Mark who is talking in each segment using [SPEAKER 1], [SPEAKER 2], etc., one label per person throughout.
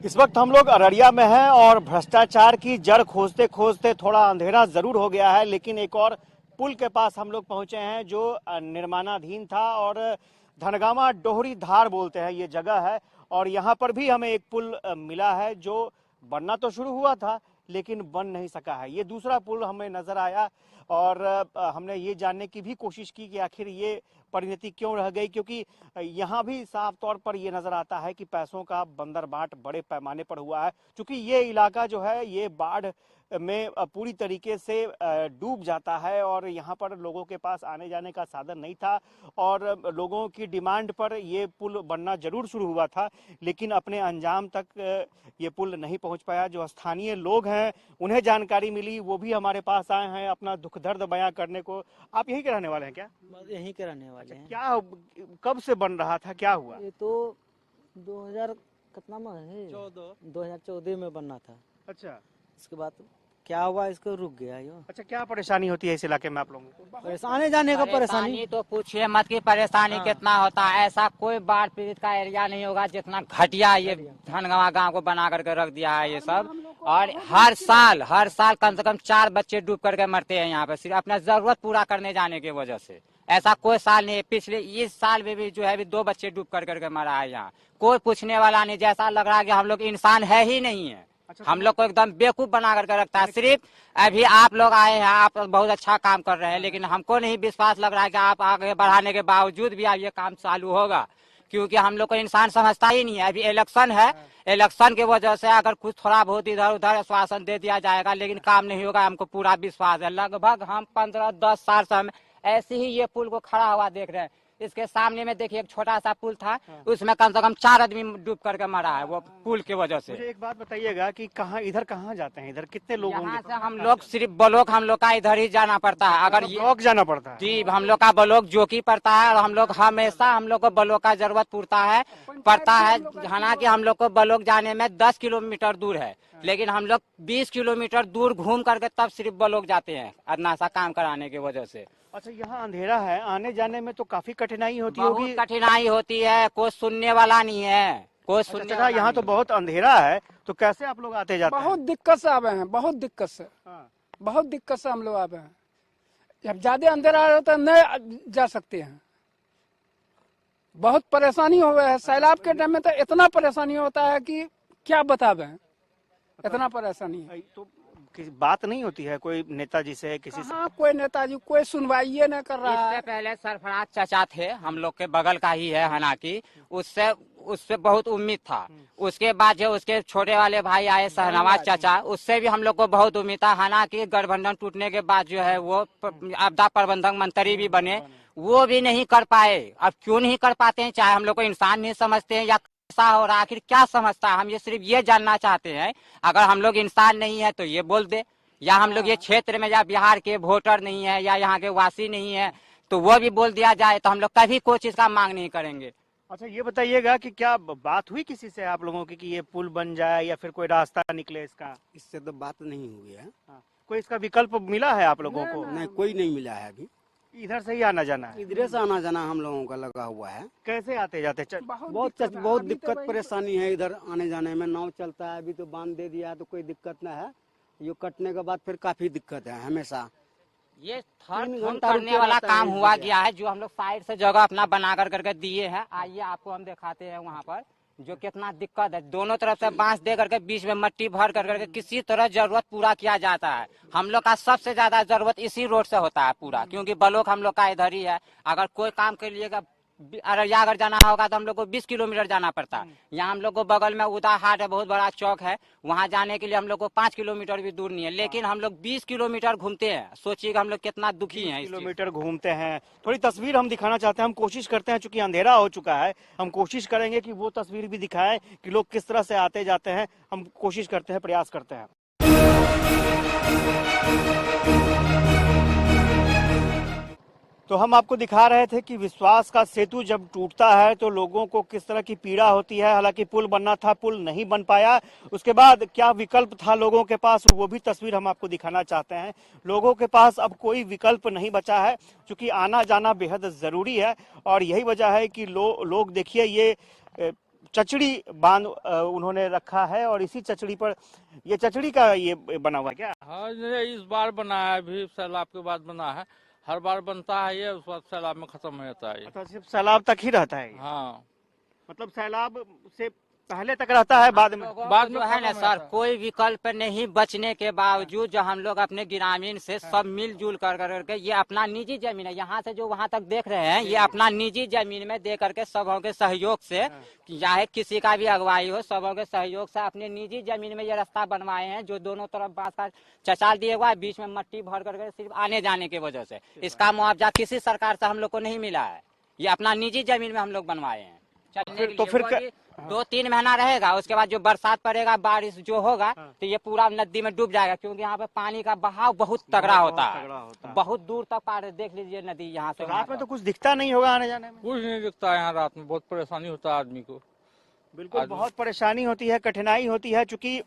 [SPEAKER 1] इस वक्त हम लोग अररिया में हैं और भ्रष्टाचार की जड़ खोजते खोजते थोड़ा अंधेरा जरूर हो गया है, लेकिन एक और पुल के पास हम लोग पहुंचे हैं जो निर्माणाधीन था और धनगामा डोहरी धार बोलते हैं ये जगह है। और यहाँ पर भी हमें एक पुल मिला है जो बनना तो शुरू हुआ था लेकिन बन नहीं सका है। ये दूसरा पुल हमें नजर आया और हमने ये जानने की भी कोशिश की कि आखिर ये परिणति क्यों रह गई, क्योंकि यहाँ भी साफ तौर पर ये नजर आता है कि पैसों का बंदरबाट बड़े पैमाने पर हुआ है। क्योंकि ये इलाका जो है ये बाढ़ में पूरी तरीके से डूब जाता है और यहाँ पर लोगों के पास आने जाने का साधन नहीं था और लोगों की डिमांड पर ये पुल बनना जरूर शुरू हुआ था, लेकिन अपने अंजाम तक ये पुल नहीं पहुंच पाया। जो स्थानीय लोग हैं उन्हें जानकारी मिली, वो भी हमारे पास आए हैं अपना दुख दर्द बयां करने को। आप यहीं के रहने वाले हैं क्या?
[SPEAKER 2] यहीं के रहने वाले हैं।
[SPEAKER 1] क्या कब से बन रहा था, क्या हुआ?
[SPEAKER 2] ये तो 2000 कितना में है, 2014 में बनना था।
[SPEAKER 1] अच्छा,
[SPEAKER 2] इसके बाद क्या हुआ, इसको रुक गया यो।
[SPEAKER 1] अच्छा, क्या परेशानी होती है इस इलाके में आप लोगों को?
[SPEAKER 2] आने जाने का परेशानी
[SPEAKER 3] तो पूछिए मत की परेशानी कितना होता है। ऐसा कोई बाढ़ पीड़ित का एरिया नहीं होगा जितना घटिया ये धनगामा गांव को बना करके रख दिया है ये सब। और हर साल कम से कम 4 बच्चे डूब करके मरते हैं यहाँ पे, सिर्फ अपना जरूरत पूरा करने जाने की वजह से। ऐसा कोई साल नहीं है, पिछले इस साल में भी जो है 2 बच्चे डूब करके मरा है यहाँ। कोई पूछने वाला नहीं, जैसा लग रहा है कि हम लोग इंसान है ही नहीं है। हम लोग को एकदम बेवकूफ बना करके रखता है। सिर्फ अभी आप लोग आए हैं, आप बहुत अच्छा काम कर रहे हैं, लेकिन हमको नहीं विश्वास लग रहा है कि आप आगे बढ़ाने के बावजूद भी अब ये काम चालू होगा, क्योंकि हम लोग को इंसान समझता ही नहीं है। अभी इलेक्शन है, इलेक्शन की वजह से अगर कुछ थोड़ा बहुत इधर उधर आश्वासन दे दिया जाएगा लेकिन काम नहीं होगा, हमको पूरा विश्वास है। लगभग हम 15-10 साल से हम ऐसे ही ये पुल को खड़ा हुआ देख रहे हैं। इसके सामने में देखिए एक छोटा सा पुल था, उसमें कम से कम 4 आदमी डूब करके मरा है वो पुल की वजह से।
[SPEAKER 1] मुझे एक बात बताइएगा कि कहाँ जाते हैं, इधर कितने लोग होंगे?
[SPEAKER 3] यहाँ से हम लोग सिर्फ ब्लॉक हम लोग का इधर ही जाना पड़ता है। अगर ये
[SPEAKER 1] ब्लॉक जाना पड़ता है?
[SPEAKER 3] जी, हम लोग का ब्लॉक जोकी पड़ता है और हम लोग हमेशा हम लोग को ब्लॉक का जरूरत पड़ता है। हालांकि हम लोग को ब्लॉक जाने में 10 किलोमीटर दूर है, लेकिन हम लोग 20 किलोमीटर दूर घूम करके तब सिर्फ ब्लॉक जाते हैं इतना सा काम कराने की वजह से।
[SPEAKER 1] अच्छा, यहाँ अंधेरा है, आने जाने में तो काफी कठिनाई होती होगी?
[SPEAKER 3] बहुत कठिनाई होती है, कोई सुनने वाला नहीं है, कोई सुनने वाला
[SPEAKER 1] यहाँ तो बहुत अंधेरा है, तो कैसे आप लोग आते जाते हैं?
[SPEAKER 4] बहुत दिक्कत से आवे हैं, बहुत दिक्कत से।
[SPEAKER 1] हाँ।
[SPEAKER 4] बहुत दिक्कत से हम लोग आवे हैं। जब ज्यादा अंधेरा रहता है नहीं जा सकते हैं, बहुत परेशानी हो गया है। सैलाब के टाइम में तो इतना परेशानी होता है कि क्या बतावे, इतना परेशानी है।
[SPEAKER 1] तो किसी बात नहीं होती है कोई नेताजी से, किसी से?
[SPEAKER 4] हाँ, कोई नेताजी कोई सुनवाई नहीं कर रहा
[SPEAKER 3] इससे
[SPEAKER 4] है।
[SPEAKER 3] पहले सरफराज चाचा थे, हम लोग के बगल का ही है हालांकि, उससे बहुत उम्मीद था। उसके बाद जो उसके छोटे वाले भाई आए शहनवाज चाचा, उससे भी हम लोग को बहुत उम्मीद था। हालांकि गठबंधन टूटने के बाद जो है वो आपदा प्रबंधन मंत्री भी बने, वो भी नहीं कर पाए। अब क्यों नहीं कर पाते हैं, चाहे हम लोग को इंसान नहीं समझते हैं या ऐसा हो रहा, आखिर क्या समझता है, हम ये सिर्फ ये जानना चाहते हैं। अगर हम लोग इंसान नहीं है तो ये बोल दे, या हम लोग ये क्षेत्र में या बिहार के वोटर नहीं है या यहाँ के वासी नहीं है तो वो भी बोल दिया जाए, तो हम लोग कभी कोई चीज का मांग नहीं करेंगे।
[SPEAKER 1] अच्छा, ये बताइएगा कि क्या बात हुई किसी से आप लोगों की कि ये पुल बन जाए या फिर कोई रास्ता निकले इसका?
[SPEAKER 5] इससे तो बात नहीं हुई है।
[SPEAKER 1] हाँ। कोई इसका विकल्प मिला है आप लोगों को?
[SPEAKER 5] नहीं, कोई नहीं मिला है अभी।
[SPEAKER 1] इधर से ही आना जाना है?
[SPEAKER 5] इधर से आना जाना हम लोगों का लगा हुआ है।
[SPEAKER 1] कैसे आते जाते?
[SPEAKER 5] बहुत दिक्कत परेशानी है इधर आने जाने में। नाव चलता है, अभी तो बांध दे दिया है तो कोई दिक्कत नहीं है। ये कटने के बाद फिर काफी दिक्कत है हमेशा।
[SPEAKER 3] ये
[SPEAKER 5] 3
[SPEAKER 3] थर्ड
[SPEAKER 5] घंटा
[SPEAKER 3] करने वाला काम हुआ गया है, जो हम लोग साइड से जगह अपना बना करके दिए हैं। आइए आपको हम दिखाते हैं वहाँ पर जो कितना दिक्कत है। दोनों तरफ से बांस दे करके बीच में मट्टी भर करके किसी तरह जरूरत पूरा किया जाता है। हम लोग का सबसे ज्यादा जरूरत इसी रोड से होता है पूरा, क्योंकि ब्लॉक हम लोग का इधर ही है। अगर कोई काम के लिए अररिया अगर जाना होगा तो हम लोग को 20 किलोमीटर जाना पड़ता है। यहाँ हम लोग को बगल में उदा हाट है, बहुत बड़ा चौक है, वहाँ जाने के लिए हम लोग को 5 किलोमीटर भी दूर नहीं है, लेकिन हम लोग 20 किलोमीटर घूमते हैं। सोचिएगा हम लोग कितना दुखी हैं।
[SPEAKER 1] 20 किलोमीटर घूमते हैं। थोड़ी तस्वीर हम दिखाना चाहते हैं, हम कोशिश करते हैं, चूंकि अंधेरा हो चुका है, हम कोशिश करेंगे कि वो तस्वीर भी दिखाएं कि लोग किस तरह से आते जाते हैं। हम कोशिश करते हैं, प्रयास करते हैं। तो हम आपको दिखा रहे थे कि विश्वास का सेतु जब टूटता है तो लोगों को किस तरह की पीड़ा होती है। हालांकि पुल बनना था, पुल नहीं बन पाया। उसके बाद क्या विकल्प था लोगों के पास, वो भी तस्वीर हम आपको दिखाना चाहते हैं। लोगों के पास अब कोई विकल्प नहीं बचा है, क्योंकि आना जाना बेहद जरूरी है। और यही वजह है कि लोग देखिए ये चचड़ी बांध उन्होंने रखा है और इसी चचड़ी पर ये चचड़ी का ये बना हुआ है क्या?
[SPEAKER 6] हाँ, ये इस बार बना है, अभी सैलाब के बाद बना है। हर बार बनता है ये, उस बाद सैलाब में खत्म हो जाता है ये।
[SPEAKER 1] अच्छा, सिर्फ सैलाब तक ही रहता है ये?
[SPEAKER 6] हाँ,
[SPEAKER 1] मतलब सैलाब से पहले तक रहता है, बाद में?
[SPEAKER 3] बाद में है ना सर, कोई विकल्प नहीं बचने के बावजूद जो हम लोग अपने ग्रामीण से सब मिलजुल कर करके ये अपना निजी जमीन है, यहाँ से जो वहाँ तक देख रहे हैं, ये अपना निजी जमीन में दे करके सबों के सहयोग से, चाहे किसी का भी अगुवाई हो, सबों के सहयोग से अपने निजी जमीन में ये रास्ता बनवाए हैं, जो दोनों तरफ बांस का चचाल दिया हुआ है, बीच में मट्टी भर करके सिर्फ आने जाने की वजह से। इसका मुआवजा किसी सरकार से हम लोग को नहीं मिला है, ये अपना निजी जमीन में हम लोग बनवाए हैं चलने के
[SPEAKER 1] तो
[SPEAKER 3] लिए।
[SPEAKER 1] फिर
[SPEAKER 3] वो भी 2-3 महीना रहेगा, उसके बाद जो बरसात पड़ेगा, बारिश जो होगा, तो ये पूरा नदी में डूब जाएगा, क्योंकि यहाँ पे पानी का बहाव बहुत तगड़ा होता है, बहुत दूर तक पार देख लीजिए नदी यहाँ से।
[SPEAKER 1] रात में तो कुछ दिखता नहीं होगा आने जाने में?
[SPEAKER 6] कुछ नहीं दिखता है यहाँ रात में, बहुत परेशानी होता है आदमी को।
[SPEAKER 1] बिल्कुल, बहुत परेशानी होती है, कठिनाई होती है, चूंकि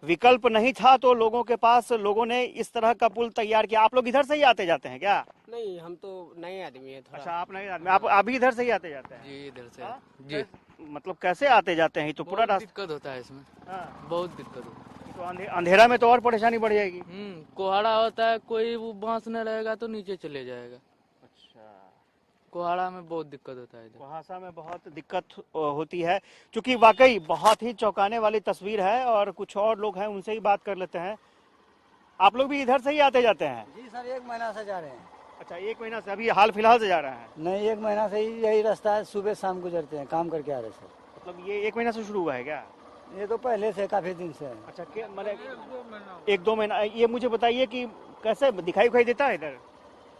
[SPEAKER 1] विकल्प नहीं था तो लोगों के पास, लोगों ने इस तरह का पुल तैयार किया। आप लोग इधर से ही आते जाते हैं क्या?
[SPEAKER 2] नहीं, हम तो नए आदमी है थोड़ा।
[SPEAKER 1] अच्छा, आप नहीं आदमी, आप भी इधर से ही आते जाते हैं?
[SPEAKER 2] जी, इधर से।
[SPEAKER 1] हाँ?
[SPEAKER 2] जी।
[SPEAKER 1] मतलब कैसे आते जाते हैं? तो पूरा रास्ता
[SPEAKER 2] दिक्कत होता है इसमें,
[SPEAKER 1] हाँ।
[SPEAKER 2] बहुत दिक्कत होता है।
[SPEAKER 1] तो अंधेरा में तो और परेशानी बढ़ जाएगी।
[SPEAKER 2] कोहाड़ा होता है, कोई वो बांस न रहेगा तो नीचे चले जाएगा।
[SPEAKER 1] अच्छा,
[SPEAKER 2] कोहाड़ा में बहुत दिक्कत होता है इधर।
[SPEAKER 1] कुहासा में बहुत दिक्कत होती है, क्योंकि वाकई बहुत ही चौंकाने वाली तस्वीर है। और कुछ और लोग हैं, उनसे ही बात कर लेते हैं। आप लोग भी इधर से ही आते जाते हैं?
[SPEAKER 5] जी सर, 1 महीना से जा रहे हैं।
[SPEAKER 1] अच्छा, 1 महीना से? अभी हाल फिलहाल से जा रहे हैं?
[SPEAKER 5] नहीं, 1 महीना से ही यही रास्ता है, सुबह शाम गुजरते हैं, काम करके आ रहे सर।
[SPEAKER 1] मतलब ये 1 महीना से शुरू हुआ है क्या?
[SPEAKER 5] ये तो पहले से काफी दिन से है।
[SPEAKER 1] अच्छा, मतलब 1-2 महीना। ये मुझे बताइए कि कैसे दिखाई उखाई देता है इधर?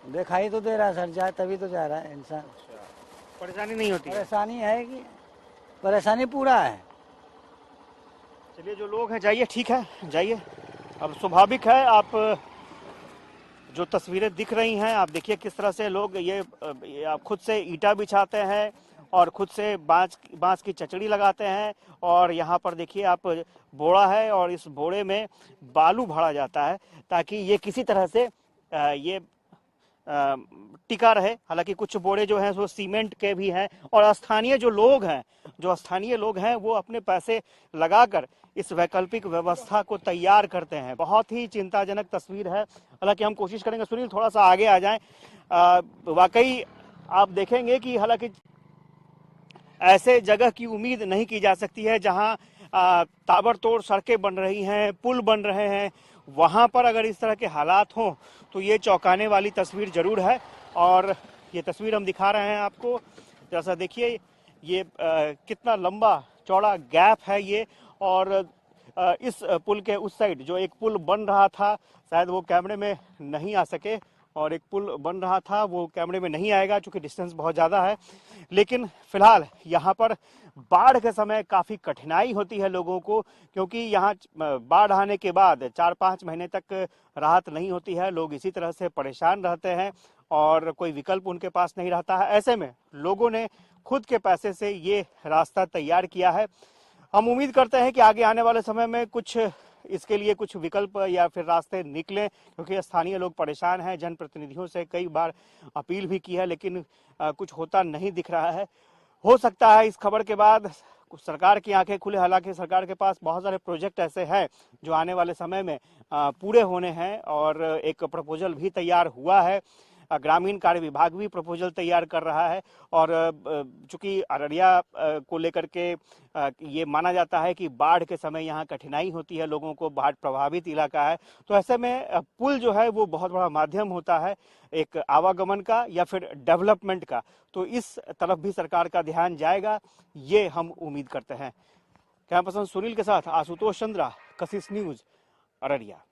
[SPEAKER 5] दिखाई तो दे रहा है सर, जाए तभी तो जा रहा है इंसान।
[SPEAKER 1] परेशानी नहीं होती है?
[SPEAKER 5] परेशानी है कि परेशानी पूरा है।
[SPEAKER 1] चलिए, जो लोग हैं जाइए, ठीक है जाइए। अब स्वाभाविक है, आप जो तस्वीरें दिख रही हैं, आप देखिए किस तरह से लोग ये आप खुद से ईंटा बिछाते हैं और खुद से बांस की चचड़ी लगाते हैं। और यहाँ पर देखिए आप, बोड़ा है और इस बोड़े में बालू भरा जाता है ताकि ये किसी तरह से ये टिका रहे। हालांकि कुछ बोड़े जो हैं वो सीमेंट के भी हैं और स्थानीय लोग हैं वो अपने पैसे लगाकर इस वैकल्पिक व्यवस्था को तैयार करते हैं। बहुत ही चिंताजनक तस्वीर है। हालांकि हम कोशिश करेंगे, सुनील थोड़ा सा आगे आ जाएं। वाकई आप देखेंगे कि हालांकि ऐसे जगह की उम्मीद नहीं की जा सकती है जहां ताबड़तोड़ सड़कें बन रही हैं, पुल बन रहे हैं, वहां पर अगर इस तरह के हालात हों तो ये चौंकाने वाली तस्वीर जरूर है। और ये तस्वीर हम दिखा रहे हैं आपको, जैसा देखिए ये कितना लंबा चौड़ा गैप है ये। और इस पुल के उस साइड जो एक पुल बन रहा था, शायद वो कैमरे में नहीं आ सके, और एक पुल बन रहा था वो कैमरे में नहीं आएगा क्योंकि डिस्टेंस बहुत ज़्यादा है। लेकिन फिलहाल यहाँ पर बाढ़ के समय काफ़ी कठिनाई होती है लोगों को, क्योंकि यहाँ बाढ़ आने के बाद 4-5 महीने तक राहत नहीं होती है। लोग इसी तरह से परेशान रहते हैं और कोई विकल्प उनके पास नहीं रहता है। ऐसे में लोगों ने खुद के पैसे से ये रास्ता तैयार किया है। हम उम्मीद करते हैं कि आगे आने वाले समय में कुछ इसके लिए कुछ विकल्प या फिर रास्ते निकलें, क्योंकि स्थानीय लोग परेशान हैं। जनप्रतिनिधियों से कई बार अपील भी की है, लेकिन कुछ होता नहीं दिख रहा है। हो सकता है इस खबर के बाद कुछ सरकार की आंखें खुले। हालांकि सरकार के पास बहुत सारे प्रोजेक्ट ऐसे हैं जो आने वाले समय में पूरे होने हैं और एक प्रपोजल भी तैयार हुआ है। ग्रामीण कार्य विभाग भी प्रपोजल तैयार कर रहा है। और चूंकि अररिया को लेकर के ये माना जाता है कि बाढ़ के समय यहाँ कठिनाई होती है लोगों को, बाढ़ प्रभावित इलाका है, तो ऐसे में पुल जो है वो बहुत बड़ा माध्यम होता है एक आवागमन का या फिर डेवलपमेंट का। तो इस तरफ भी सरकार का ध्यान जाएगा, ये हम उम्मीद करते हैं। कैमरा पर्सन सुनील के साथ आशुतोष चंद्रा, कशिश न्यूज, अररिया।